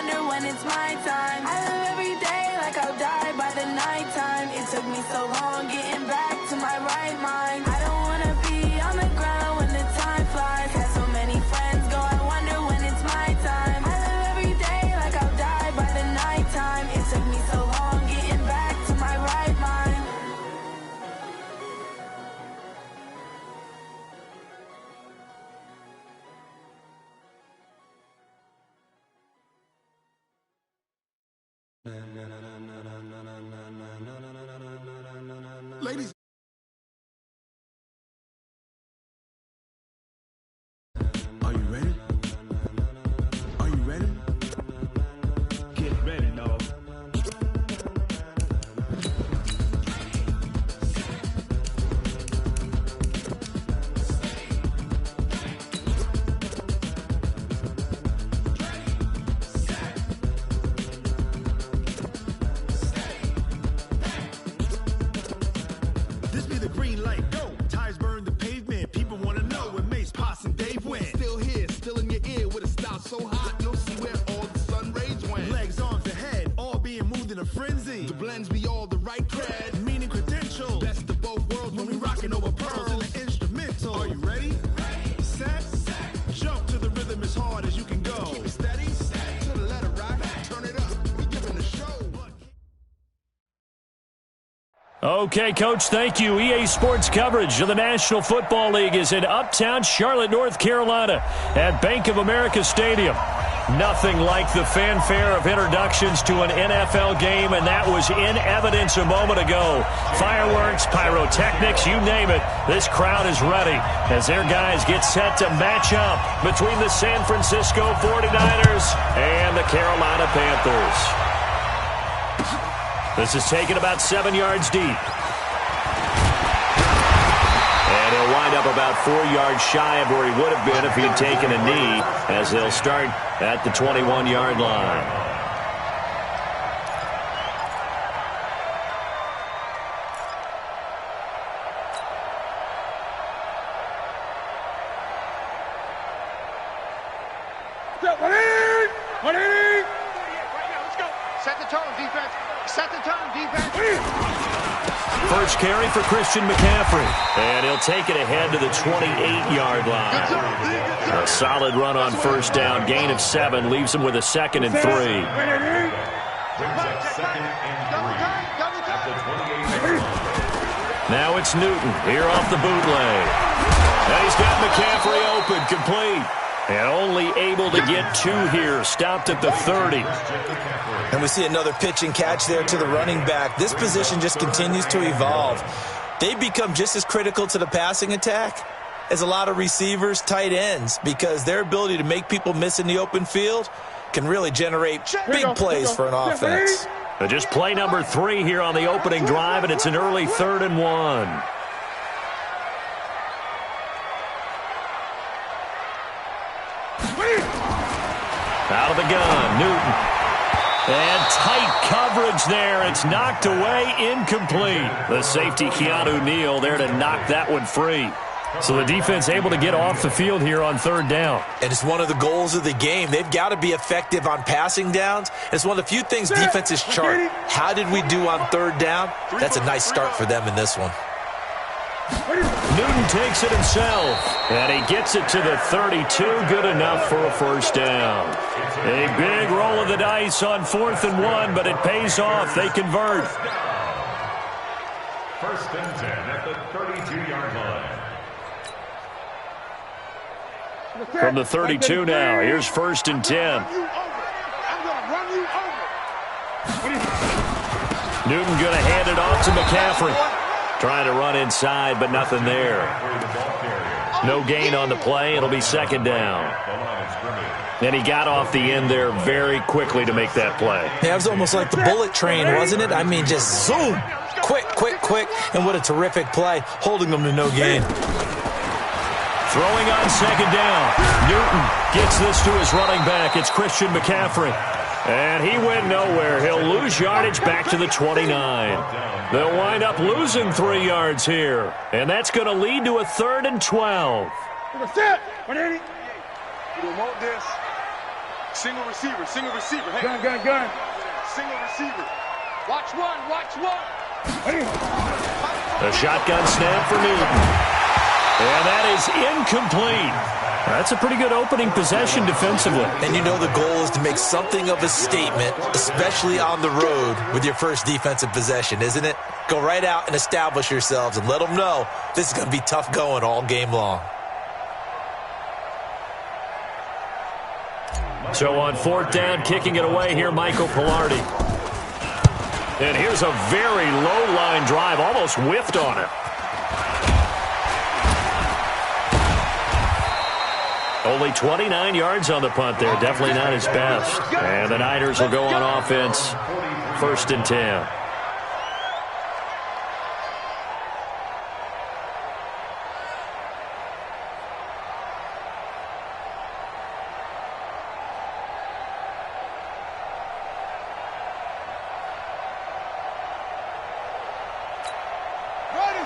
wonder when it's my time. I live every day like I'll die by the nighttime. It took me so long getting back to my right mind. I don't wanna be on the ground when the time flies. Had so many friends go, I wonder when it's my time. I live every day like I'll die by the nighttime. It took me so long getting back to my right mind. Ladies, are you ready? Are you ready? Get ready, dog. This be the green light, go. Tires burn the pavement. People want to know where Mace, Poss, and Dave went. Still here, still in your ear with a style so hot, you'll see where all the sun rays went. Legs, arms, and head, all being moved in a frenzy. The blends be all the right cred, meaning credentials. Best of both worlds when we rocking over pearls in the instrumental. Are you ready? Set. Jump to the rhythm as hard as you can go. Keep it steady, to the letter right. Turn it up, we giving the show. Okay, Coach, thank you. EA Sports coverage of the National Football League is in uptown Charlotte, North Carolina at Bank of America Stadium. Nothing like the fanfare of introductions to an NFL game, and that was in evidence a moment ago. Fireworks, pyrotechnics, you name it. This crowd is ready as their guys get set to match up between the San Francisco 49ers and the Carolina Panthers. This is taken about 7 yards deep. And he'll wind up about 4 yards shy of where he would have been if he'd taken a knee, as they'll start at the 21-yard line. Set the tone, defense. Set the tone, defense. First carry for Christian McCaffrey. And he'll take it ahead to the 28-yard line. A solid run on first down. Gain of 7 leaves him with a 2nd and 3. Now it's Newton here off the bootleg. And he's got McCaffrey open, complete. And only able to get 2 here. Stopped at the 30. And we see another pitch and catch there to the running back. This position just continues to evolve. They've become just as critical to the passing attack as a lot of receivers, tight ends, because their ability to make people miss in the open field can really generate big plays for an offense. Just play number 3 here on the opening drive, and it's an early 3rd and 1. Out of the gun, Newton. And tight coverage there. It's knocked away, incomplete. The safety, Keanu Neal, there to knock that one free. So the defense able to get off the field here on 3rd down. And it's one of the goals of the game. They've got to be effective on passing downs. It's one of the few things defenses chart. How did we do on 3rd down? That's a nice start for them in this one. Newton takes it himself, and he gets it to the 32. Good enough for a first down. A big roll of the dice on 4th and 1, but it pays off. They convert. 1st and 10 at the 32-yard line. From the 32 now, here's 1st and 10. Newton going to hand it off to McCaffrey. Trying to run inside, but nothing there. No gain on the play. It'll be 2nd down. And he got off the end there very quickly to make that play. Yeah, it was almost like the bullet train, wasn't it? I mean, just zoom. Quick, quick, quick. And what a terrific play, holding them to no gain. Throwing on 2nd down. Newton gets this to his running back. It's Christian McCaffrey. And he went nowhere. He'll lose yardage back to the 29. They'll wind up losing 3 yards here. And that's going to lead to a 3rd and 12. Set. 180. You don't want this. Single receiver, single receiver. Hey. Gun. Single receiver. Watch one. A shotgun snap for Newton. And that is incomplete. That's a pretty good opening possession defensively. And you know the goal is to make something of a statement, especially on the road with your first defensive possession, isn't it? Go right out and establish yourselves and let them know this is going to be tough going all game long. So on fourth down, kicking it away here, Michael Pilardi. And here's a very low line drive, almost whiffed on it. Only 29 yards on the punt there. Definitely not his best. And the Niners will go on offense. 1st and 10.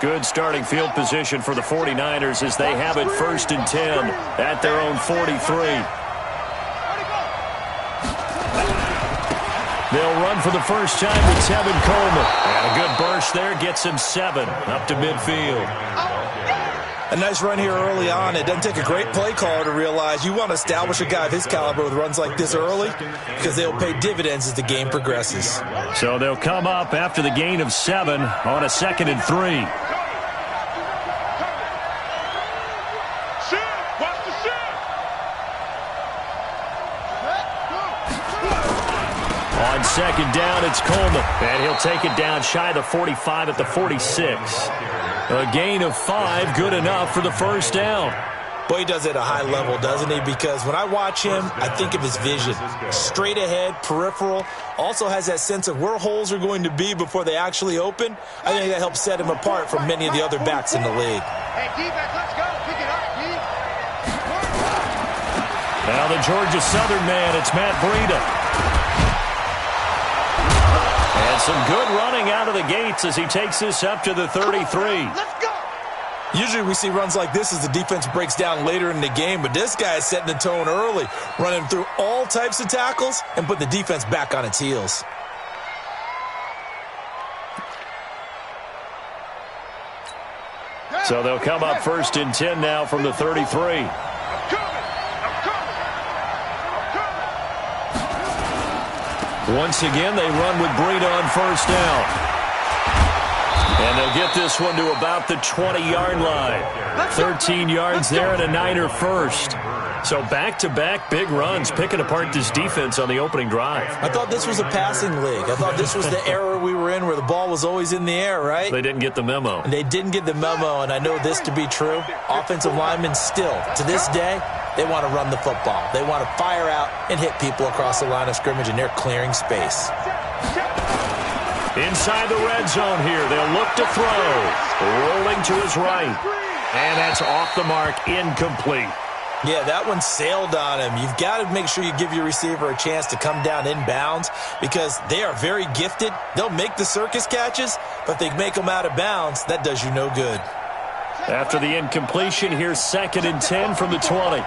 Good starting field position for the 49ers as they have it 1st and 10 at their own 43. They'll run for the first time with Tevin Coleman. And a good burst there gets him 7 up to midfield. A nice run here early on. It doesn't take a great play caller to realize you want to establish a guy of his caliber with runs like this early because they'll pay dividends as the game progresses. So they'll come up after the gain of 7 on a 2nd and 3. On 2nd down, it's Coleman. And he'll take it down shy of the 45 at the 46. A gain of 5, good enough for the 1st down. Boy, he does it at a high level, doesn't he? Because when I watch him, I think of his vision. Straight ahead, peripheral. Also has that sense of where holes are going to be before they actually open. I think that helps set him apart from many of the other backs in the league. Hey, defense, let's go. Pick it up, D. Now the Georgia Southern man, it's Matt Breida. And some good running out of the gates as he takes this up to the 33. Let's go. Usually we see runs like this as the defense breaks down later in the game, but this guy is setting the tone early, running through all types of tackles and put the defense back on its heels. So they'll come up 1st and 10 now from the 33. Once again, they run with Breida on 1st down. And they'll get this one to about the 20-yard line. 13 yards there and a Niner first. So back-to-back big runs, picking apart this defense on the opening drive. I thought this was a passing league. I thought this was the era we were in where the ball was always in the air, right? They didn't get the memo. And they didn't get the memo, and I know this to be true. Offensive linemen still, to this day, they want to run the football. They want to fire out and hit people across the line of scrimmage, and they're clearing space. Inside the red zone here, they'll look to throw. Rolling to his right. And that's off the mark, incomplete. Yeah, that one sailed on him. You've got to make sure you give your receiver a chance to come down inbounds because they are very gifted. They'll make the circus catches, but if they make them out of bounds, that does you no good. After the incompletion, here's 2nd and 10 from the 20.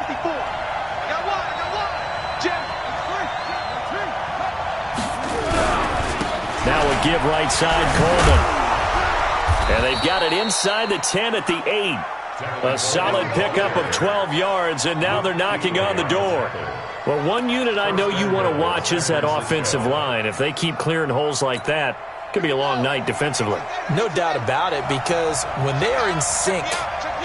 Now a give right side, Coleman. And they've got it inside the 10 at the 8. A solid pickup of 12 yards, and now they're knocking on the door. Well, one unit I know you want to watch is that offensive line. If they keep clearing holes like that, it could be a long night defensively. No doubt about it, because when they are in sync,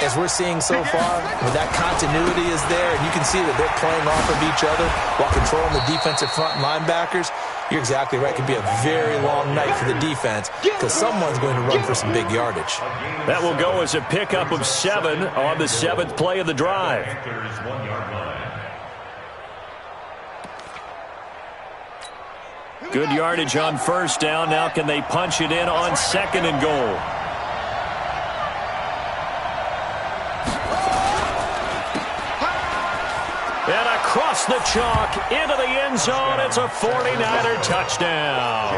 as we're seeing so far, when that continuity is there, and you can see that they're playing off of each other while controlling the defensive front linebackers, you're exactly right. It could be a very long night for the defense because someone's going to run for some big yardage. That will go as a pickup of 7 on the 7th play of the drive. Good yardage on 1st down. Now can they punch it in on 2nd and goal? And across the chalk into the end zone. It's a 49er touchdown.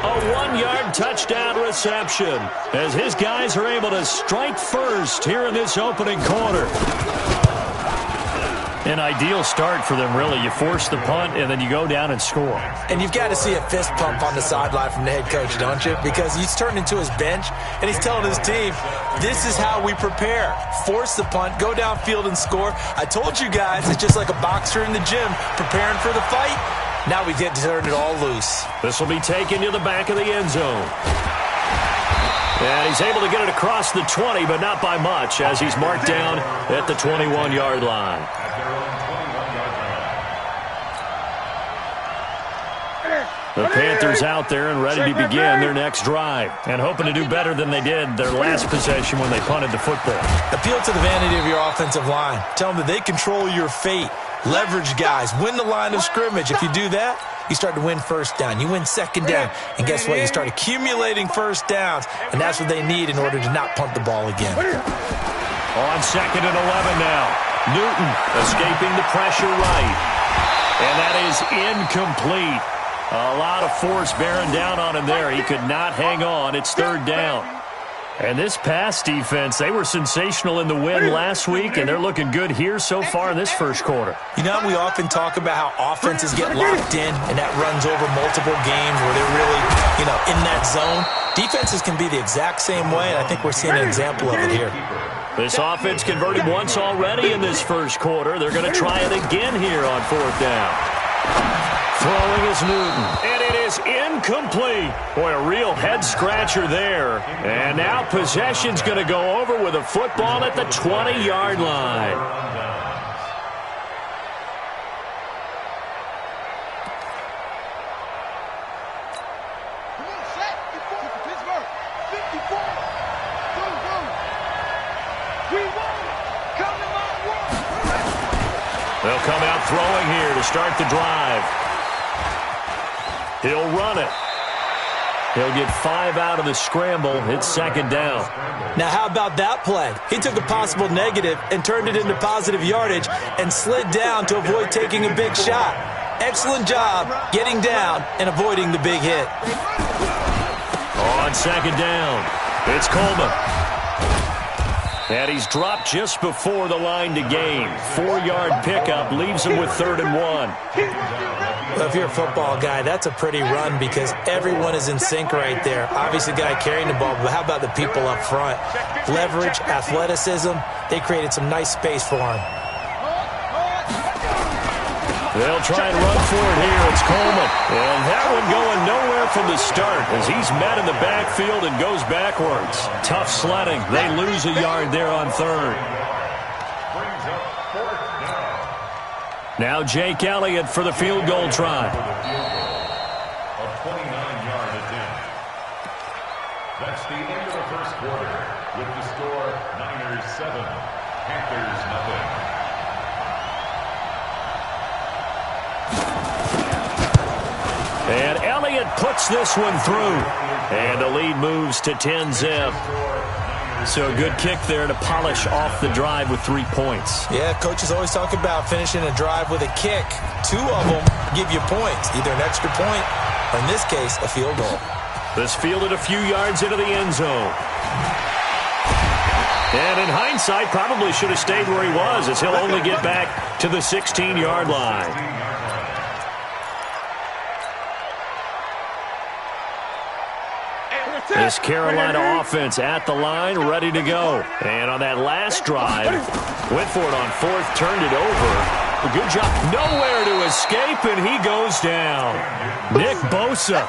A 1-yard touchdown reception as his guys are able to strike first here in this opening quarter. An ideal start for them, really. You force the punt, and then you go down and score. And you've got to see a fist pump on the sideline from the head coach, don't you? Because he's turned into his bench, and he's telling his team, this is how we prepare. Force the punt, go downfield and score. I told you guys, it's just like a boxer in the gym preparing for the fight. Now we get to turn it all loose. This will be taken to the back of the end zone. And he's able to get it across the 20, but not by much, as he's marked down at the 21-yard line. The Panthers out there and ready to begin their next drive, and hoping to do better than they did their last possession when they punted the football. Appeal to the vanity of your offensive line. Tell them that they control your fate. Leverage guys. Win the line of scrimmage. If you do that, you start to win first down. You win second down. And guess what? You start accumulating first downs. And that's what they need in order to not punt the ball again. On 2nd and 11 now. Newton escaping the pressure right. And that is incomplete. A lot of force bearing down on him there. He could not hang on. It's 3rd down. And this pass defense, they were sensational in the win last week, and they're looking good here so far in this first quarter. You know, we often talk about how offenses get locked in, and that runs over multiple games where they're really, in that zone. Defenses can be the exact same way, and I think we're seeing an example of it here. This offense converted once already in this first quarter. They're going to try it again here on 4th down. Throwing is Newton, and it is incomplete. Boy, a real head-scratcher there. And now possession's going to go over with a football at the 20-yard line. Come on, set. Pittsburgh. 54. Go. We won. Coming my way. They'll come out throwing here to start the drive. He'll run it. He'll get 5 out of the scramble. It's 2nd down. Now, how about that play? He took a possible negative and turned it into positive yardage and slid down to avoid taking a big shot. Excellent job getting down and avoiding the big hit. On 2nd down, it's Coleman. And he's dropped just before the line to gain. 4-yard pickup leaves him with 3rd and 1. Well, if you're a football guy, that's a pretty run because everyone is in sync right there. Obviously, the guy carrying the ball, but how about the people up front? Leverage, athleticism, they created some nice space for him. They'll try and run for it here. It's Coleman. And that one going nowhere from the start as he's met in the backfield and goes backwards. Tough sledding. They lose a yard there on 3rd. Now Jake Elliott for the field goal try. A 29-yard attempt. That's the end of the first quarter with the score Niners 7, Panthers nothing. And Elliott puts this one through. And the lead moves to 10-zip. So a good kick there to polish off the drive with 3 points. Yeah, coaches always talk about finishing a drive with a kick. 2 of them give you points, either an extra point or, in this case, a field goal. This fielded a few yards into the end zone. And in hindsight, probably should have stayed where he was as he'll only get back to the 16-yard line. This Carolina offense at the line, ready to go. And on that last drive, went for it on 4th, turned it over. A good job. Nowhere to escape, and he goes down. Nick Bosa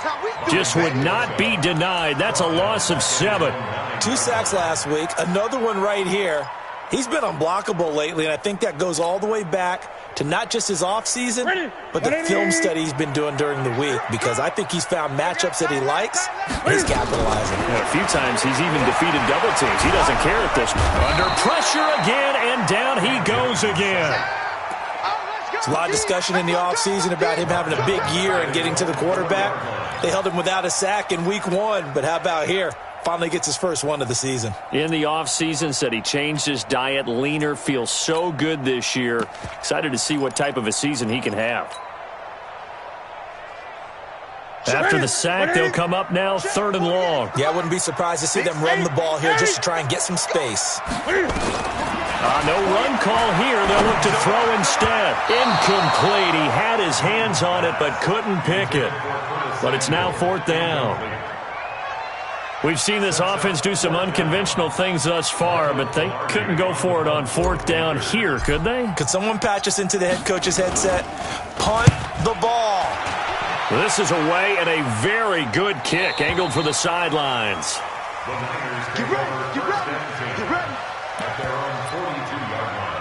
just would not be denied. That's a loss of 7. 2 sacks last week, another one right here. He's been unblockable lately, and I think that goes all the way back to not just his offseason, but the film study he's been doing during the week, because I think he's found matchups that he likes, and he's capitalizing. And a few times he's even defeated double teams. He doesn't care at this point. Under pressure again, and down he goes again. There's a lot of discussion in the offseason about him having a big year and getting to the quarterback. They held him without a sack in week 1, but how about here? Finally gets his first one of the season. In the offseason, said he changed his diet, leaner, feels so good this year. Excited to see what type of a season he can have. After the sack, they'll come up now 3rd and long. Yeah, I wouldn't be surprised to see them run the ball here just to try and get some space. No run call here. They'll look to throw instead. Incomplete. He had his hands on it but couldn't pick it. But it's now 4th down. We've seen this offense do some unconventional things thus far, but they couldn't go for it on 4th down here, could they? Could someone patch us into the head coach's headset? Punt the ball. This is away and a very good kick angled for the sidelines. Get ready, get ready, get ready. At their own 42-yard line.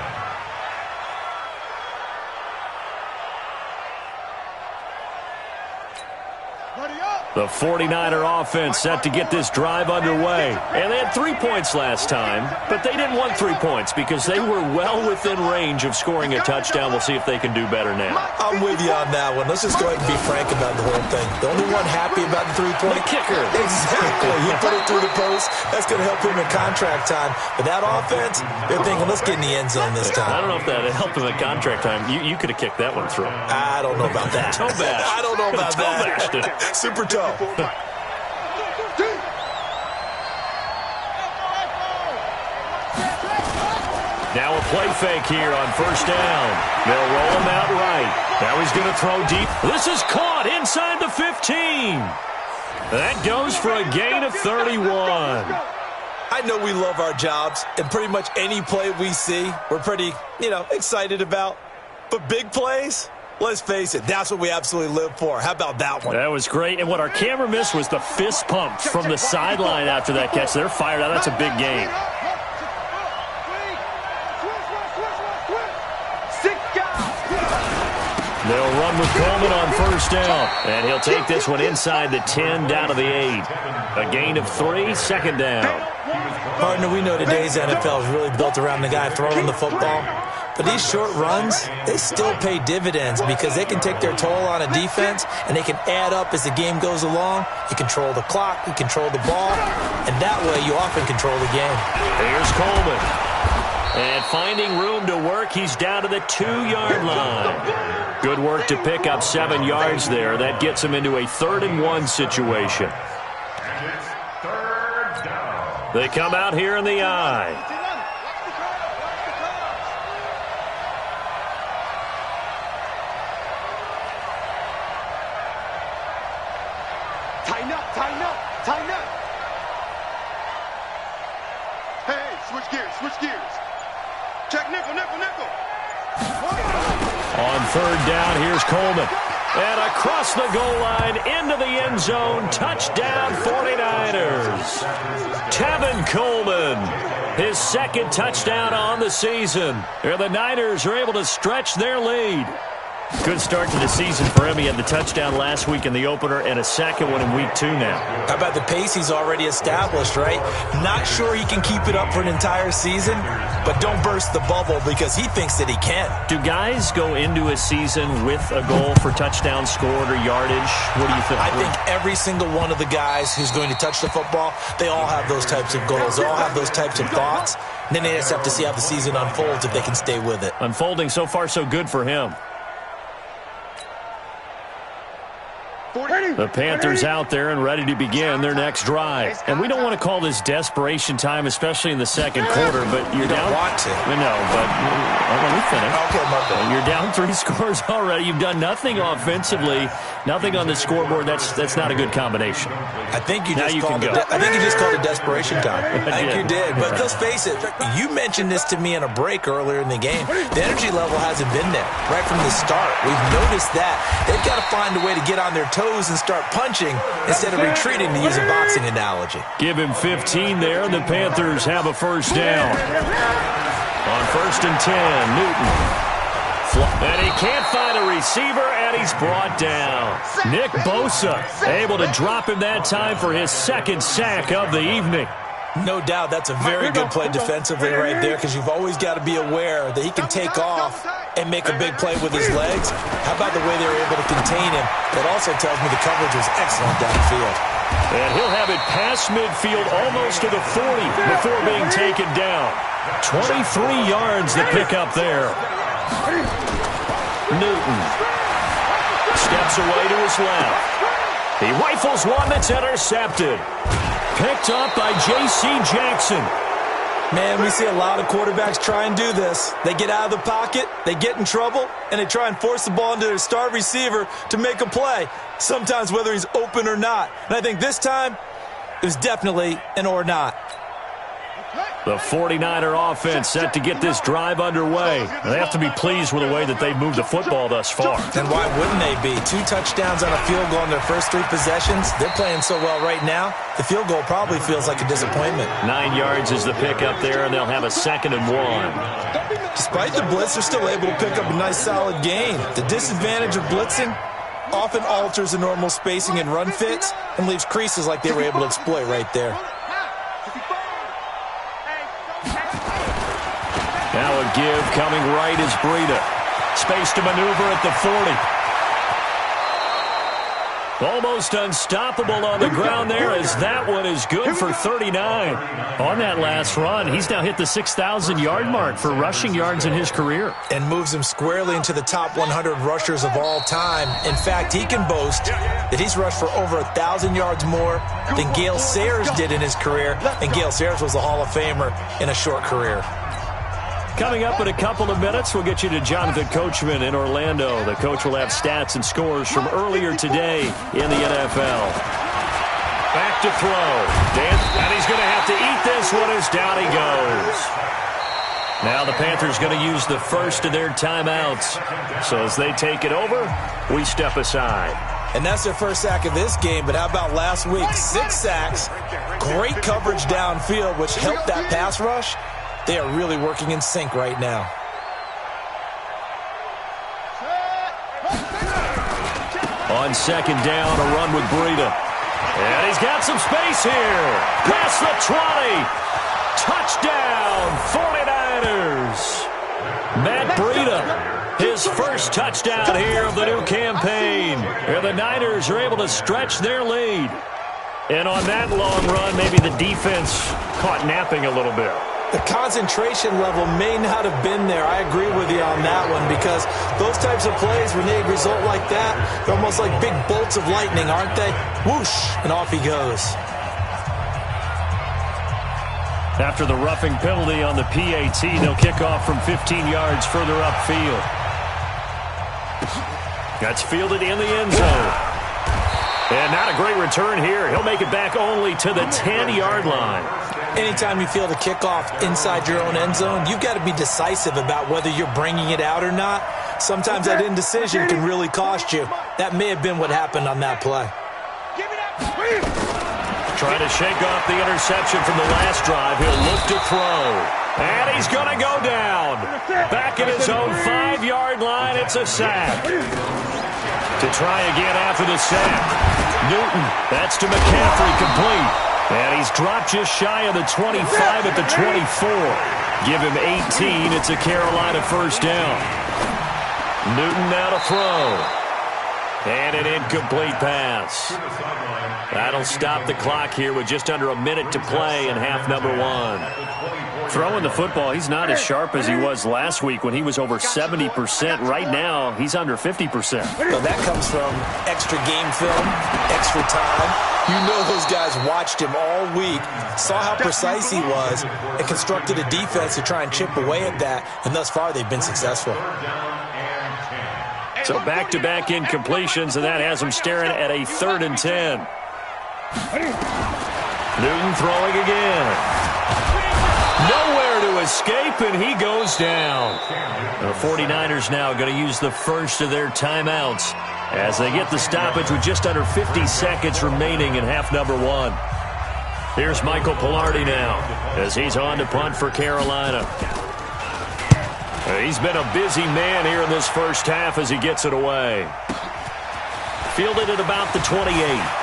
The 49er offense set to get this drive underway. And they had 3 points last time, but they didn't want 3 points because they were well within range of scoring a touchdown. We'll see if they can do better now. I'm with you on that one. Let's just go ahead and be frank about the whole thing. The only one happy about the 3-point kicker. Exactly. He put it through the post. That's going to help him in contract time. But that offense, they're thinking, let's get in the end zone this time. I don't know if that helped him in contract time. You could have kicked that one through. I don't know about that. Toe bash. I don't know about Toe that. bashed it. Super toe. Now a play fake here on 1st down. They'll roll him out right. Now he's going to throw deep. This is caught inside the 15. That goes for a gain of 31. I know we love our jobs, and pretty much any play we see, we're pretty, excited about. But big plays, let's face it, that's what we absolutely live for. How about that one? That was great. And what our camera missed was the fist pump from the sideline after that catch. They're fired out. That's a big game. They'll run with Coleman on 1st down. And he'll take this one inside the 10 down to the 8. A gain of 3, 2nd down. Partner, we know today's NFL is really built around the guy throwing the football. But these short runs, they still pay dividends because they can take their toll on a defense and they can add up as the game goes along. You control the clock, you control the ball, and that way you often control the game. Here's Coleman. And finding room to work, he's down to the 2-yard line. Good work to pick up 7 yards there. That gets him into a 3rd and 1 situation. And it's 3rd down. They come out here in the eye. Tighten up, tighten up, tighten up. Hey, switch gears, switch gears. Check nickel, nickel, nickel. On 3rd down, here's Coleman. And across the goal line, into the end zone, touchdown 49ers. Tevin Coleman, his 2nd touchdown on the season. And the Niners are able to stretch their lead. Good start to the season for him. He had the touchdown last week in the opener and a 2nd one in week 2 now. How about the pace he's already established, right? Not sure he can keep it up for an entire season, but don't burst the bubble because he thinks that he can. Do guys go into a season with a goal for touchdown scored or yardage? What do you think? I think every single one of the guys who's going to touch the football, they all have those types of goals. They all have those types of thoughts. And then they just have to see how the season unfolds if they can stay with it. Unfolding so far so good for him. The Panthers out there and ready to begin their next drive. And we don't want to call this desperation time, especially in the 2nd quarter, but you're down. Don't want to. No, but let me finish. Okay, my bad. You're down 3 scores already. You've done nothing offensively, nothing on the scoreboard. That's not a good combination. I think you Now just you called can it. go. I think you just called it desperation time. I think did. you did. But let's face it. You mentioned this to me in a break earlier in the game. The energy level hasn't been there right from the start. We've noticed that they've got to find a way to get on their toes and start punching instead of retreating, to use a boxing analogy. Give him 15 there, and the Panthers have a 1st down. On 1st and 10, Newton. And he can't find a receiver, and he's brought down. Nick Bosa able to drop him that time for his 2nd sack of the evening. No doubt that's a very good play defensively right there, because you've always got to be aware that he can take off and make a big play with his legs. How about the way they were able to contain him? That also tells me the coverage was excellent downfield. And he'll have it past midfield almost to the 40 before being taken down. 23 yards to pick up there. Newton steps away to his left. He rifles one that's intercepted. Picked up by J.C. Jackson. Man, we see a lot of quarterbacks try and do this. They get out of the pocket, they get in trouble, and they try and force the ball into their star receiver to make a play, sometimes whether he's open or not. And I think this time, it was definitely an or not. The 49er offense set to get this drive underway. They have to be pleased with the way that they've moved the football thus far. And why wouldn't they be? 2 touchdowns on a field goal in their first 3 possessions. They're playing so well right now, the field goal probably feels like a disappointment. 9 yards is the pick up there, and they'll have a 2nd and 1. Despite the blitz, they're still able to pick up a nice solid gain. The disadvantage of blitzing often alters the normal spacing and run fits and leaves creases like they were able to exploit right there. Now a give coming right is Breida. Space to maneuver at the 40. Almost unstoppable on the ground there as that one is good for 39. On that last run, he's now hit the 6,000-yard mark for rushing yards in his career. And moves him squarely into the top 100 rushers of all time. In fact, he can boast that he's rushed for over 1,000 yards more than Gale Sayers did in his career. And Gale Sayers was a Hall of Famer in a short career. Coming up in a couple of minutes, we'll get you to Jonathan Coachman in Orlando. The coach will have stats and scores from earlier today in the NFL. Back to throw. And he's going to have to eat this one as down he goes. Now the Panthers going to use the first of their timeouts. So as they take it over, we step aside. And that's their first sack of this game, but how about last week? 6 sacks, great coverage downfield, which helped that pass rush. They are really working in sync right now. On 2nd down, a run with Breida. And he's got some space here. Past the 20. Touchdown, 49ers. Matt Breida, his first touchdown here of the new campaign. And the Niners are able to stretch their lead. And on that long run, maybe the defense caught napping a little bit. The concentration level may not have been there. I agree with you on that one because those types of plays, when they result like that, they're almost like big bolts of lightning, aren't they? Whoosh, and off he goes. After the roughing penalty on the PAT, they'll kick off from 15 yards further upfield. That's fielded in the end zone. And not a great return here. He'll make it back only to the 10-yard line. Anytime you field a kickoff inside your own end zone, you've got to be decisive about whether you're bringing it out or not. Sometimes that indecision can really cost you. That may have been what happened on that play. Trying to shake off the interception from the last drive. He'll look to throw. And he's going to go down. Back at his own 5-yard line, it's a sack. To try again after the sack. Newton, that's to McCaffrey, complete. And he's dropped just shy of the 25 at the 24. Give him 18. It's a Carolina first down. Newton now to throw. And an incomplete pass. That'll stop the clock here with just under a minute to play in half number 1. Throwing the football, he's not as sharp as he was last week when he was over 70%. Right now, he's under 50%. Well, that comes from extra game film, extra time. You know those guys watched him all week, saw how precise he was, and constructed a defense to try and chip away at that, and thus far they've been successful. So back-to-back incompletions, and that has him staring at a 3rd and 10. Newton throwing again. Nowhere to escape, and he goes down. The 49ers now going to use the first of their timeouts as they get the stoppage with just under 50 seconds remaining in half number 1. Here's Michael Pilardi now as he's on to punt for Carolina. He's been a busy man here in this first half as he gets it away. Fielded at about the 28.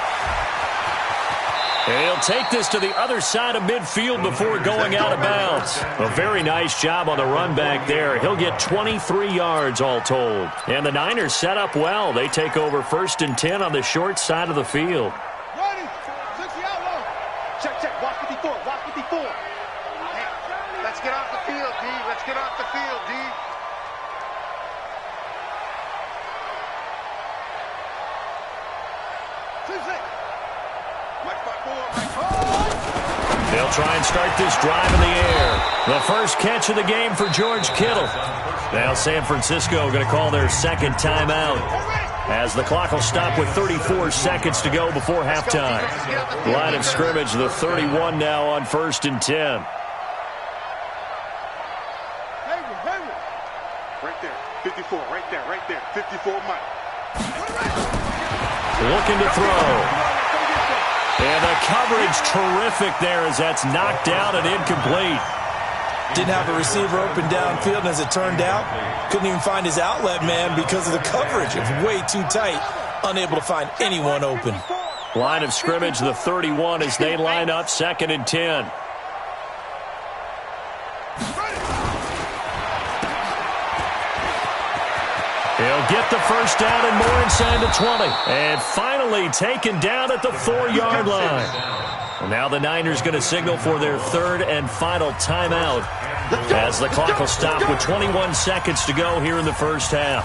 And he'll take this to the other side of midfield before going out of bounds. A very nice job on the run back there. He'll get 23 yards all told. And the Niners set up well. They take over 1st and 10 on the short side of the field. Ready. 60 out low. Check. Watch 54. Watch 54. Hey, let's get off the field, D. Let's get off the field, D. They'll try and start this drive in the air. The first catch of the game for George Kittle. Now San Francisco going to call their second timeout, as the clock will stop with 34 seconds to go before halftime. Line of scrimmage, the 31 now on 1st and 10. Right there, 54, right there, 54 Mike. Looking to throw. And the coverage terrific there as that's knocked down and incomplete. Didn't have a receiver open downfield, and as it turned out, couldn't even find his outlet man because of the coverage. It was way too tight, unable to find anyone open. Line of scrimmage, the 31, as they line up 2nd and 10. He'll get the first down and more inside the 20. And finally taken down at the 4-yard line. And now the Niners going to signal for their 3rd and final timeout, as the clock will stop with 21 seconds to go here in the first half.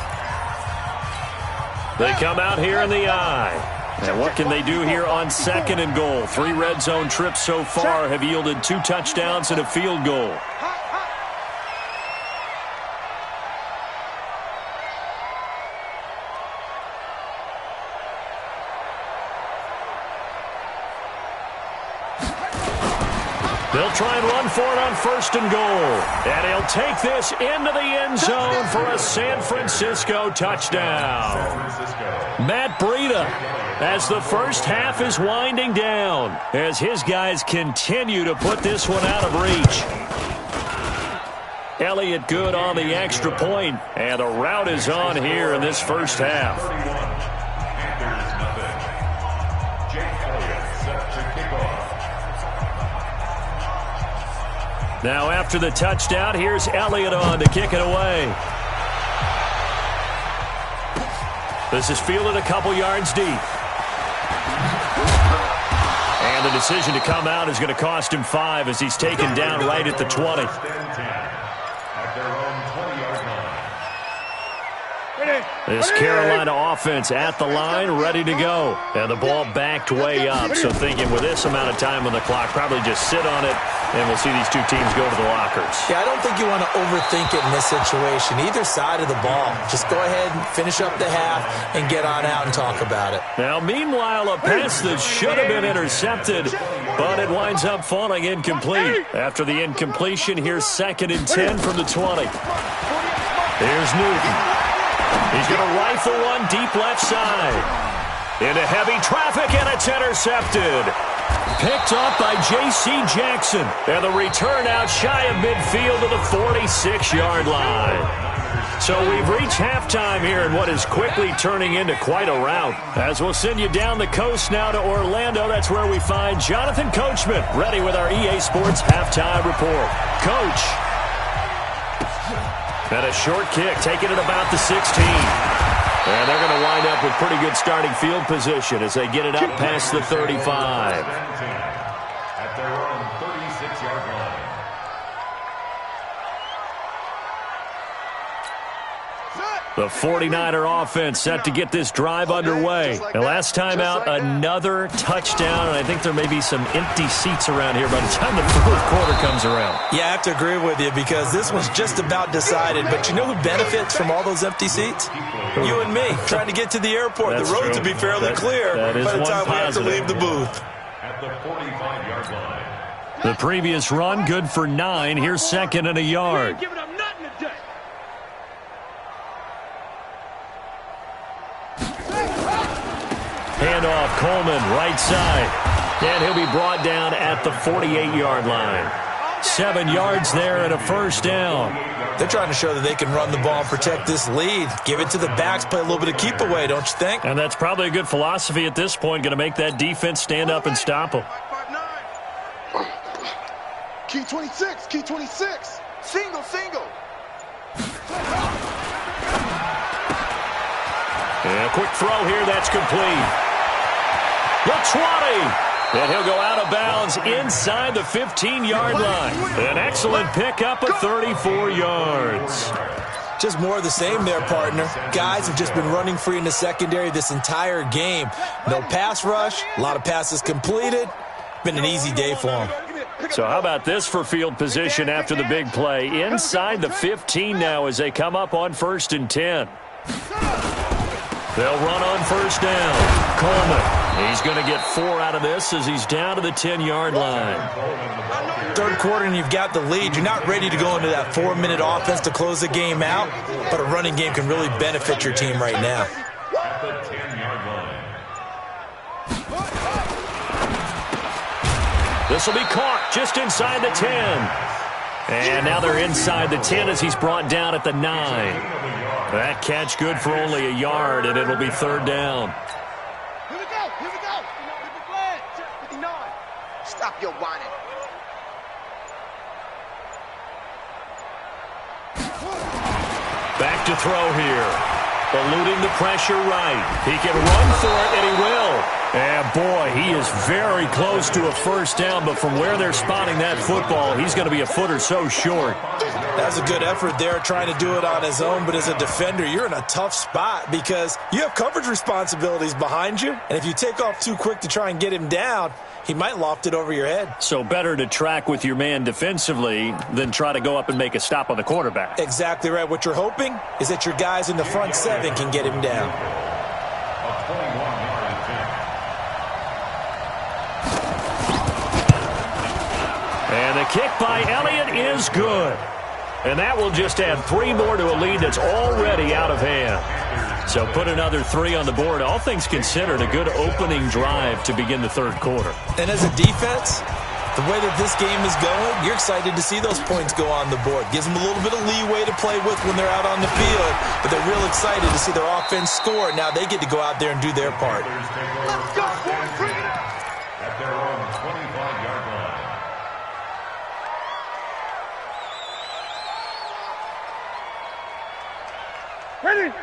They come out here in the I. And what can they do here on 2nd and goal? 3 red zone trips so far have yielded 2 touchdowns and a field goal. They'll try and run for it on 1st and goal. And he'll take this into the end zone for a San Francisco touchdown. Matt Breida, as the first half is winding down, as his guys continue to put this one out of reach. Elliott good on the extra point, and the route is on here in this first half. Now after the touchdown, here's Elliott on to kick it away. This is fielded a couple yards deep. And the decision to come out is going to cost him 5 as he's taken down right at the 20. This Carolina offense at the line, ready to go. And the ball backed way up. So thinking with this amount of time on the clock, probably just sit on it, and we'll see these 2 teams go to the lockers. Yeah, I don't think you want to overthink it in this situation. Either side of the ball. Just go ahead and finish up the half and get on out and talk about it. Now, meanwhile, a pass that should have been intercepted, but it winds up falling incomplete. After the incompletion, here's 2nd and 10 from the 20. Here's Newton. He's going to rifle one deep left side. Into heavy traffic, and it's intercepted. Picked up by J.C. Jackson. And the return out shy of midfield to the 46-yard line. So we've reached halftime here in what is quickly turning into quite a rout. As we'll send you down the coast now to Orlando, that's where we find Jonathan Coachman, ready with our EA Sports halftime report. Coach. And a short kick, taking it about the 16. And they're going to wind up with pretty good starting field position as they get it up past the 35. At their own 36-yard line. The 49er offense set to get this drive underway. And last time out, another touchdown, and I think there may be some empty seats around here by the time the 4th quarter comes around. Yeah, I have to agree with you because this one's just about decided. But you know who benefits from all those empty seats? You and me, trying to get to the airport. That's the roads true. will be fairly clear by the time we have to leave the booth. At the 45-yard line. The previous run, good for 9. Here's 2nd and a yard. Handoff, Coleman, right side. And he'll be brought down at the 48-yard line. 7 yards there and a first down. They're trying to show that they can run the ball and protect this lead. Give it to the backs, play a little bit of keep away, don't you think? And that's probably a good philosophy at this point, going to make that defense stand up and stop them. Key 26, key 26. Single. And a quick throw here, that's complete. The 20. And he'll go out of bounds inside the 15-yard line. An excellent pickup of 34 yards. Just more of the same there, partner. Guys have just been running free in the secondary this entire game. No pass rush, a lot of passes completed. Been an easy day for them. So how about this for field position after the big play? Inside the 15 now as they come up on 1st and 10. They'll run on 1st down. Coleman, he's going to get 4 out of this as he's down to the 10-yard line. Third quarter and you've got the lead. You're not ready to go into that 4-minute offense to close the game out, but a running game can really benefit your team right now. At the 10-yard line. This will be caught just inside the 10. And now they're inside the 10 as he's brought down at the 9. That catch good for only a yard, and it'll be 3rd down. Here we go. Here we go. 59. Stop your whining. Back to throw here. Eluding the pressure right. He can run for it, and he will. And, boy, he is very close to a 1st down, but from where they're spotting that football, he's going to be a foot or so short. That was a good effort there trying to do it on his own, but as a defender, you're in a tough spot because you have coverage responsibilities behind you, and if you take off too quick to try and get him down, he might loft it over your head. So better to track with your man defensively than try to go up and make a stop on the quarterback. Exactly right. What you're hoping is that your guys in the front 7 can get him down. A 21-yard attempt. And the kick by Elliott is good. And that will just add 3 more to a lead that's already out of hand. So put another 3 on the board. All things considered, a good opening drive to begin the 3rd quarter. And as a defense, the way that this game is going, you're excited to see those points go on the board. Gives them a little bit of leeway to play with when they're out on the field, but they're real excited to see their offense score. Now they get to go out there and do their part. Let's go, boys. Bring it out. At their own 25-yard line.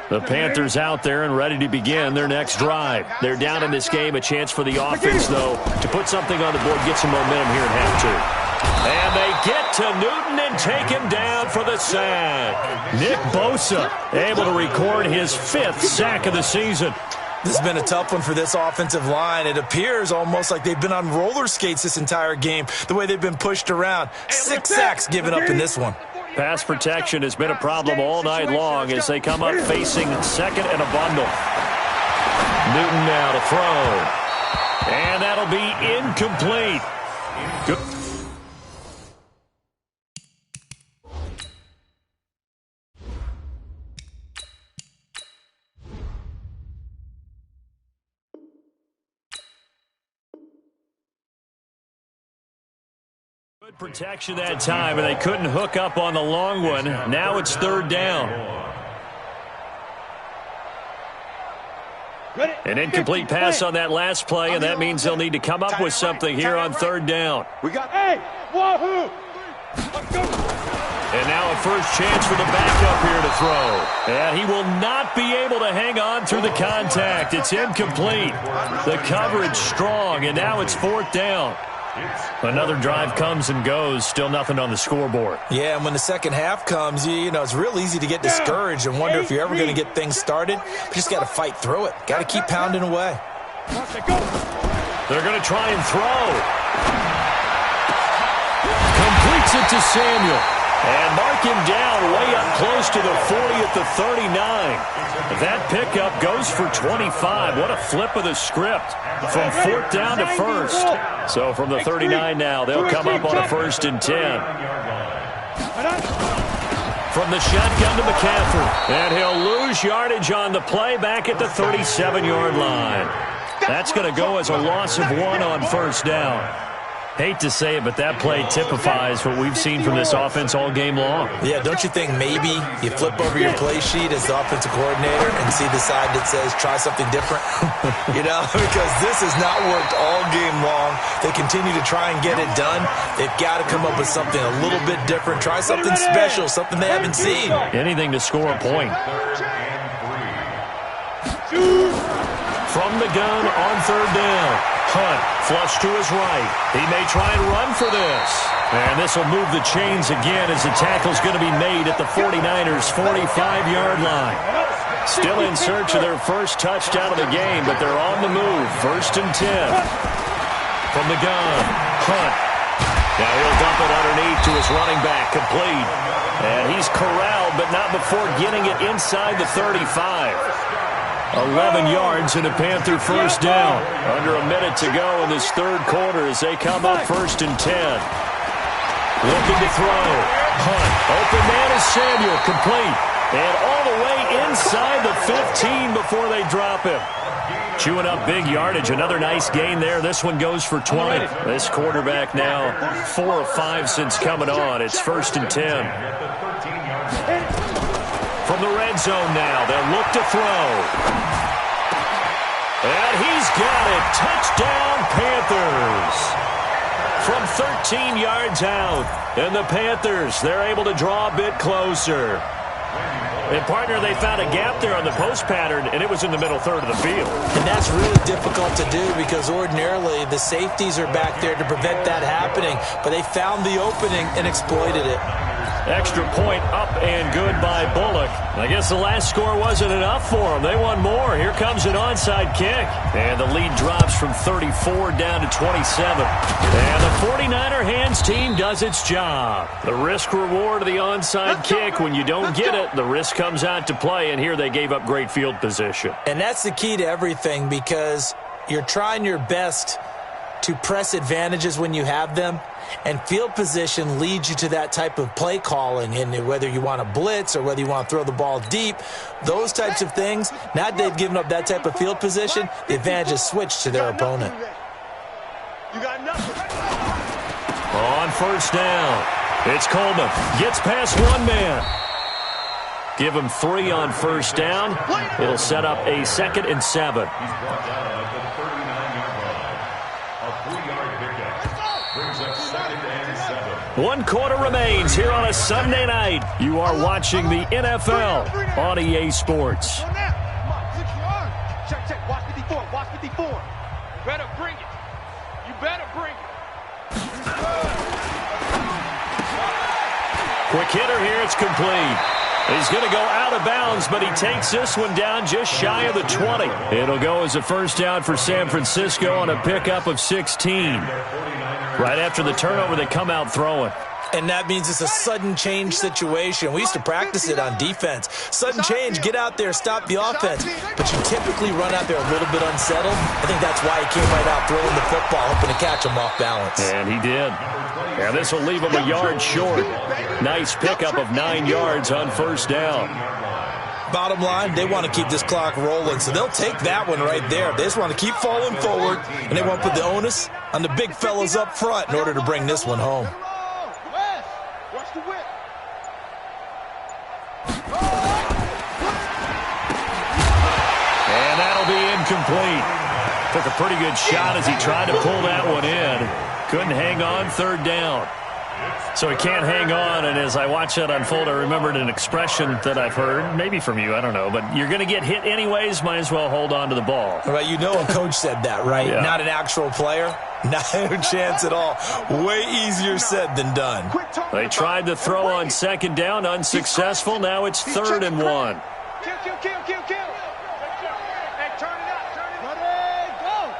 The Panthers out there and ready to begin their next drive. They're down in this game. A chance for the offense, though, to put something on the board, get some momentum here in half 2. And they get to Newton and take him down for the sack. Nick Bosa able to record his 5th sack of the season. This has been a tough one for this offensive line. It appears almost like they've been on roller skates this entire game, the way they've been pushed around. 6 sacks given up in this one. Pass protection has been a problem all night long as they come up facing 2nd and a bundle. Newton now to throw. And that'll be incomplete. Good. Good protection that time, and they couldn't hook up on the long one. Now it's 3rd down. An incomplete pass on that last play, and that means they'll need to come up with something here on 3rd down. We got wahoo! Let's go! And now a first chance for the backup here to throw. And he will not be able to hang on through the contact. It's incomplete. The coverage strong, and now it's 4th down. Another drive comes and goes, still nothing on the scoreboard. Yeah, and when the second half comes, you know, it's real easy to get discouraged and wonder if you're ever going to get things started. You just got to fight through it. Got to keep pounding away. They're going to try and throw. Completes it to Samuel. And mark him down way up close to the 40 at the 39. That pickup goes for 25. What a flip of the script from 4th down to 1st. So from the 39 now, they'll come up on a 1st and 10. From the shotgun to McCaffrey. And he'll lose yardage on the play back at the 37-yard line. That's going to go as a loss of 1 on 1st down. Hate to say it, but that play typifies what we've seen from this offense all game long. Yeah, don't you think maybe you flip over your play sheet as the offensive coordinator and see the side that says try something different? You know, because this has not worked all game long. They continue to try and get it done. They've got to come up with something a little bit different. Try something special, something they haven't seen. Anything to score a point. From the gun on 3rd down. Hunt, flush to his right. He may try and run for this. And this will move the chains again as the tackle's going to be made at the 49ers' 45-yard line. Still in search of their first touchdown of the game, but they're on the move. 1st and 10. From the gun, Hunt. Now he'll dump it underneath to his running back, complete. And he's corralled, but not before getting it inside the 35. 11 yards and a Panther first down. Under a minute to go in this third quarter as they come up 1st and 10. Looking to throw. Hunt. Open man is Samuel. Complete. And all the way inside the 15 before they drop him. Chewing up big yardage. Another nice gain there. This one goes for 20. This quarterback now 4 of 5 since coming on. It's 1st and 10. From the red zone now. They'll look to throw. And he's got it. Touchdown, Panthers. From 13 yards out. And the Panthers, they're able to draw a bit closer. And, partner, they found a gap there on the post pattern, and it was in the middle third of the field. And that's really difficult to do because ordinarily the safeties are back there to prevent that happening. But they found the opening and exploited it. Extra point up and good by Bullock. I guess the last score wasn't enough for them. They want more. Here comes an onside kick. And the lead drops from 34 down to 27. And the 49er hands team does its job. The risk reward of the onside kick. When you don't get it, the risk comes out to play. And here they gave up great field position. And that's the key to everything because you're trying your best to press advantages when you have them. And field position leads you to that type of play calling. And whether you want to blitz or whether you want to throw the ball deep, those types of things, now that they've given up that type of field position, the advantage is switched to their opponent. You got nothing. On first down, it's Coleman. Gets past one man. Give him 3 on first down. It'll set up a 2nd and 7. He's brought down at the 39-yard line. A 3-yard pickup brings up 2nd and 7. 1 quarter remains here on a Sunday night. You are watching the NFL on EA Sports. Go now. Come on, 6 yards. Check, check. Watch 54. Watch 54. You better bring it. You better bring it. Quick hitter here. It's complete. He's going to go out of bounds, but he takes this one down just shy of the 20. It'll go as a first down for San Francisco on a pickup of 16. Right after the turnover, they come out throwing. And that means it's a sudden change situation. We used to practice it on defense. Sudden change, get out there, stop the offense. But you typically run out there a little bit unsettled. I think that's why he came right out throwing the football, hoping to catch him off balance. And he did. And this will leave him a yard short. Nice pickup of 9 yards on first down. Bottom line, they want to keep this clock rolling, so they'll take that one right there. They just want to keep falling forward, and they want to put the onus on the big fellas up front in order to bring this one home. Watch the whip. And that'll be incomplete. Took a pretty good shot as he tried to pull that one in. Couldn't hang on, third down. So he can't hang on, and as I watch that unfold, I remembered an expression that I've heard, maybe from you, I don't know, but you're going to get hit anyways, might as well hold on to the ball. Right, you know a coach said that, right? Yeah. Not an actual player. Not a chance at all. Way easier said than done. They tried to throw on second down, unsuccessful. Now it's 3rd and 1. Kill, kill, kill, kill, kill. Hey, turn it up, turn it up. Ready, go.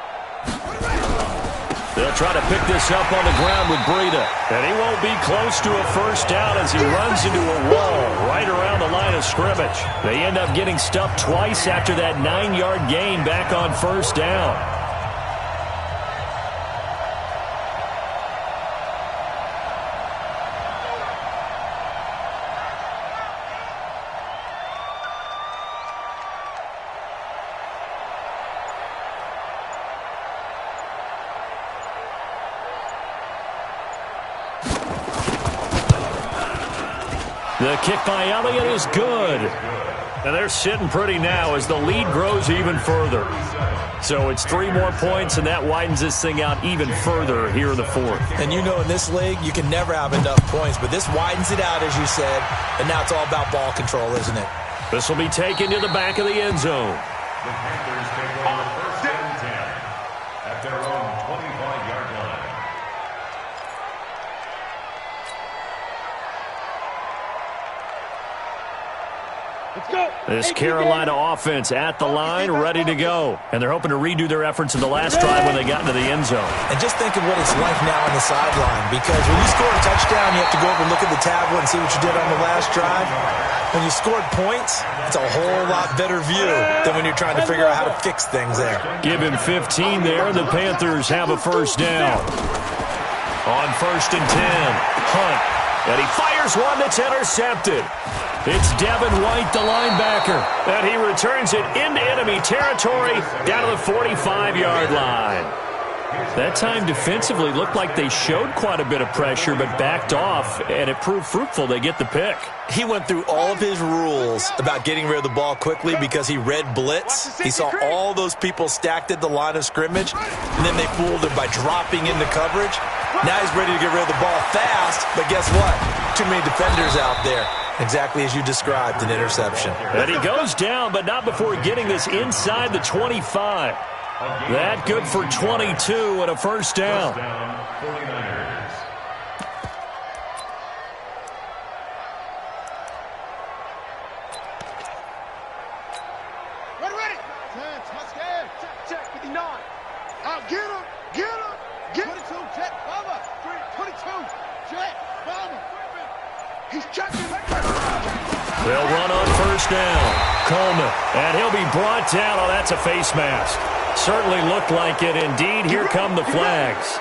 They'll try to pick this up on the ground with Breida. And he won't be close to a first down as he runs into a wall right around the line of scrimmage. They end up getting stuffed twice after that 9-yard gain back on first down. The kick by Elliott is good. And they're sitting pretty now as the lead grows even further. So it's 3 more points, and that widens this thing out even further here in the 4th. And you know in this league, you can never have enough points, but this widens it out, as you said, and now it's all about ball control, isn't it? This will be taken to the back of the end zone. The Panthers take over 1st and 10 at their own 25-yard line. Let's go. This Carolina offense at the line, ready to go. And they're hoping to redo their efforts in the last drive when they got into the end zone. And just think of what it's like now on the sideline, because when you score a touchdown, you have to go over and look at the tablet and see what you did on the last drive. When you scored points, it's a whole lot better view than when you're trying to figure out how to fix things there. Give him 15 there, and the Panthers have a first down. On 1st and 10, Hunt. And he fires one that's intercepted. It's Devin White, the linebacker. And he returns it into enemy territory down to the 45-yard line. That time defensively looked like they showed quite a bit of pressure but backed off, and it proved fruitful. They get the pick. He went through all of his rules about getting rid of the ball quickly because he read blitz. He saw all those people stacked at the line of scrimmage, and then they fooled him by dropping into coverage. Now he's ready to get rid of the ball fast, but guess what? Too many defenders out there. Exactly as you described, an interception. And he goes down, but not before getting this inside the 25. That good for 22 and a first down. 49ers. Ready. 10, touchdown. Check, 59. I'll get him. Get him. Get 22, jet, bomber. 22, jet, bomber. He's checking. They'll run on first down. Coleman, and he'll be brought down. Oh, that's a face mask. Certainly looked like it. Indeed, here come the flags.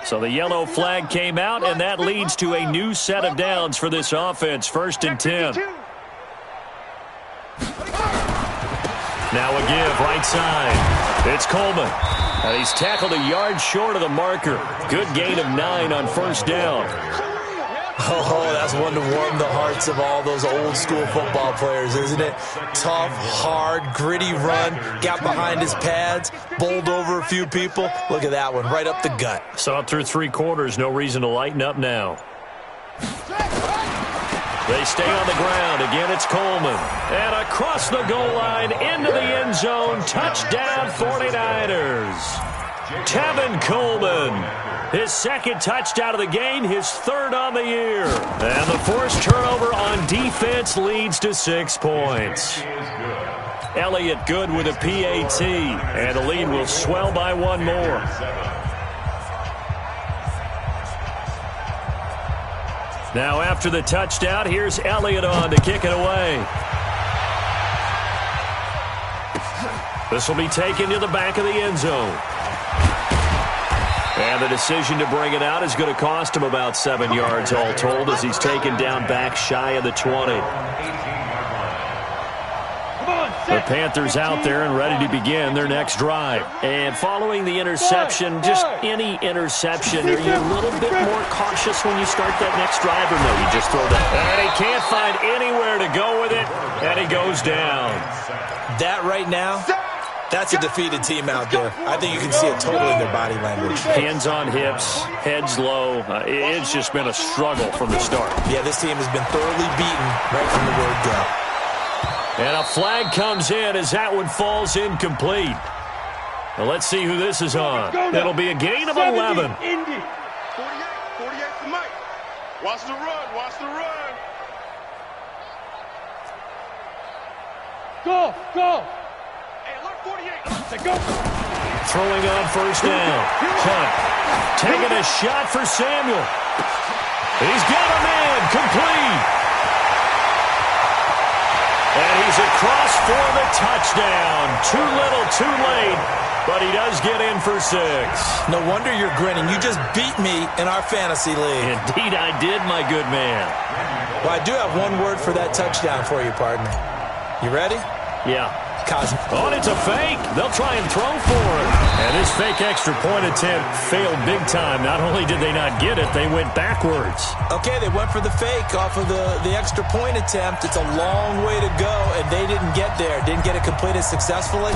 So the yellow flag came out, and that leads to a new set of downs for this offense. 1st and 10. Now a give, right side. It's Coleman. And he's tackled a yard short of the marker. Good gain of 9 on first down. Oh, that's one to warm the hearts of all those old school football players, isn't it? Tough, hard, gritty run. Got behind his pads, bowled over a few people. Look at that one, right up the gut. So up through 3 quarters, no reason to lighten up now. They stay on the ground. Again, it's Coleman. And across the goal line, into the end zone. Touchdown, 49ers. Tevin Coleman. His second touchdown of the game, his 3rd on the year. And the forced turnover on defense leads to 6 points. Elliott good with a PAT. And the lead will swell by 1 more. Now after the touchdown, here's Elliott on to kick it away. This will be taken to the back of the end zone. And the decision to bring it out is going to cost him about 7 yards all told as he's taken down back shy of the 20. The Panthers out there and ready to begin their next drive. And following the interception, just any interception, are you a little bit more cautious when you start that next drive, or no, you just throw that? And he can't find anywhere to go with it, and he goes down. That right now, that's a defeated team out there. I think you can see it totally in their body language. Hands on hips, heads low. It's just been a struggle from the start. Yeah, this team has been thoroughly beaten right from the word go. And a flag comes in as that one falls incomplete. Well, let's see who this is on. It'll be a gain of 11. 48 for Mike. Watch the run. Watch the run. Go. Hey, look, 48. Go. Throwing on first down. Hunt taking a shot for Samuel. He's got a man. Complete. And he's across for the touchdown. Too little, too late, but he does get in for 6. No wonder you're grinning. You just beat me in our fantasy league. Indeed I did, my good man. Well, I do have one word for that touchdown for you, partner. You ready? Yeah. Cosmic. Oh, and it's a fake. They'll try and throw for him. And this fake extra point attempt failed big time. Not only did they not get it, they went backwards. Okay, they went for the fake off of the extra point attempt. It's a long way to go, and they didn't get there. Didn't get it completed successfully.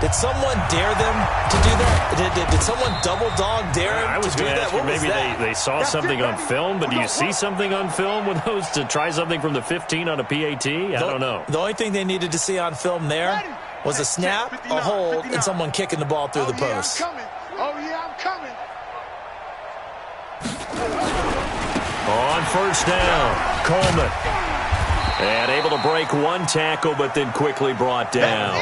Did someone dare them to do that? Did someone double dog dare him I was to do going to that? ask you, What was maybe that? they saw something on film, but do you see something on film with those to try something from the 15 on a PAT? I don't know. The only thing they needed to see on film there was a snap, a hold, and someone kicking the ball through the post. I'm coming. On first down, Coleman. And able to break one tackle, but then quickly brought down.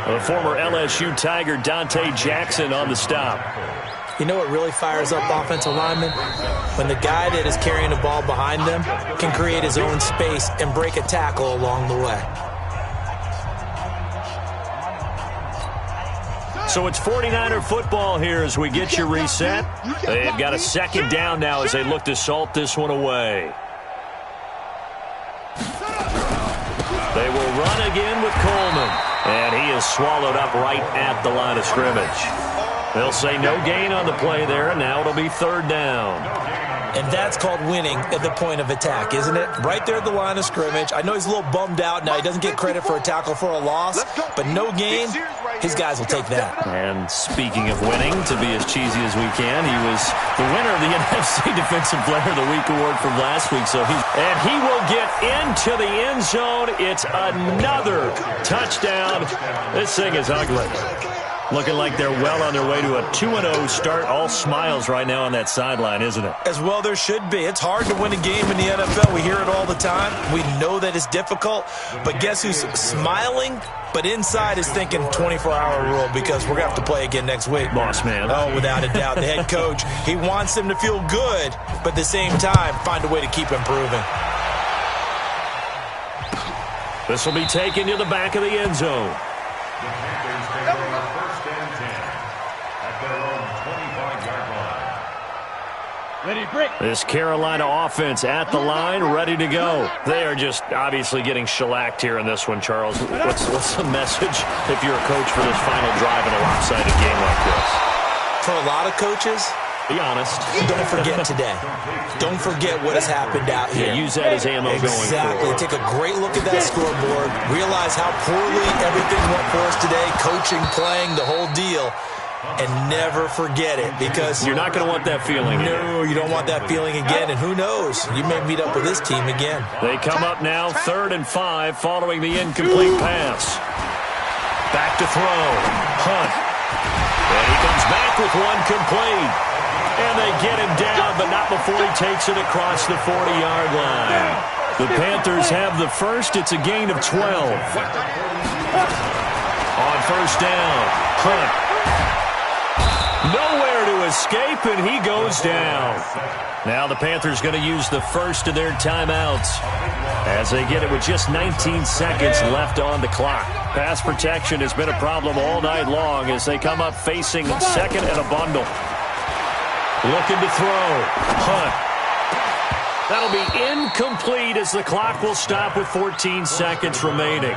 The former LSU Tiger, Dante Jackson, on the stop. You know what really fires up offensive linemen? When the guy that is carrying the ball behind them can create his own space and break a tackle along the way. So it's 49er football here as we get you reset. They've got a second down now as they look to salt this one away. They will run again with Coleman. And he is swallowed up right at the line of scrimmage. They'll say no gain on the play there, and now it'll be third down. And that's called winning at the point of attack, isn't it? Right there at the line of scrimmage. I know he's a little bummed out now. He doesn't get credit for a tackle for a loss, but no gain, his guys will take that. And speaking of winning, to be as cheesy as we can, he was the winner of the NFC Defensive Player of the Week award from last week. And he will get into the end zone. It's another touchdown. This thing is ugly. Looking like they're well on their way to a 2-0 start. All smiles right now on that sideline, isn't it? As well there should be. It's hard to win a game in the NFL. We hear it all the time. We know that it's difficult. But guess who's smiling? But inside is thinking 24-hour rule because we're going to have to play again next week. Boss man. Oh, without a doubt. The head coach, he wants them to feel good, but at the same time, find a way to keep improving. This will be taken to the back of the end zone. The Panthers take over first and 10 at their own 25-yard line. Ready, break. This Carolina offense at the line, ready to go. They are just obviously getting shellacked here in this one, Charles. What's the message if you're a coach for this final drive in a lopsided game like this? For a lot of coaches, be honest. Don't forget today. Don't forget what has happened out here. Yeah, use that as ammo going forward. Exactly. Take a great look at that scoreboard. Realize how poorly everything went for us today. Coaching, playing, the whole deal. And never forget it because you're not going to want that feeling again. No, you don't want that feeling again. And who knows? You may meet up with this team again. They come up now 3rd and 5 following the incomplete pass. Back to throw. Hunt. And he comes back with one complete. And they get him down, but not before he takes it across the 40-yard line. The Panthers have the first. It's a gain of 12. On first down, Hunt. Nowhere to escape, and he goes down. Now the Panthers going to use the first of their timeouts as they get it with just 19 seconds left on the clock. Pass protection has been a problem all night long as they come up facing second and a bundle. Looking to throw. Hunt. That'll be incomplete as the clock will stop with 14 seconds remaining.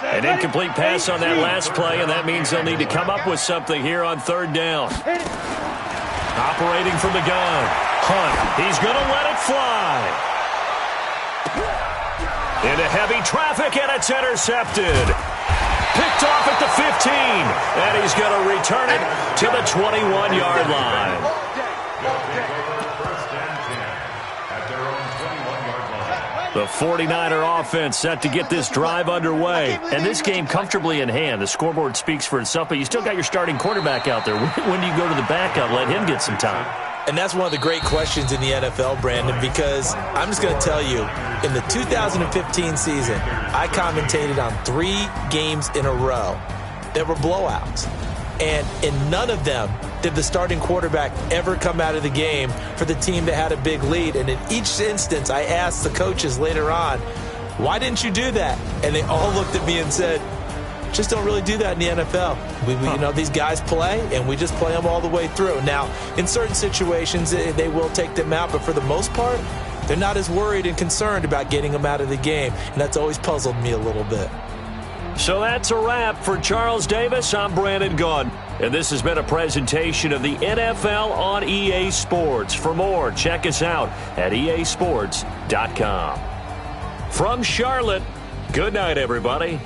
An incomplete pass on that last play, and that means they'll need to come up with something here on third down. Operating from the gun. Hunt. He's going to let it fly. Into heavy traffic, and it's intercepted. Picked off at the 15, and he's going to return it to the 21-yard line. The 49er offense set to get this drive underway. And this game comfortably in hand. The scoreboard speaks for itself, but you still got your starting quarterback out there. When do you go to the backup, let him get some time? And that's one of the great questions in the NFL, Brandon, because I'm just going to tell you, in the 2015 season, I commentated on 3 games in a row that were blowouts. And in none of them did the starting quarterback ever come out of the game for the team that had a big lead. And in each instance, I asked the coaches later on, why didn't you do that? And they all looked at me and said, just don't really do that in the NFL. You know, these guys play, and we just play them all the way through. Now, in certain situations, they will take them out, but for the most part, they're not as worried and concerned about getting them out of the game, and that's always puzzled me a little bit. So that's a wrap for Charles Davis. I'm Brandon Gaudin, and this has been a presentation of the NFL on EA Sports. For more, check us out at easports.com. From Charlotte, good night, everybody.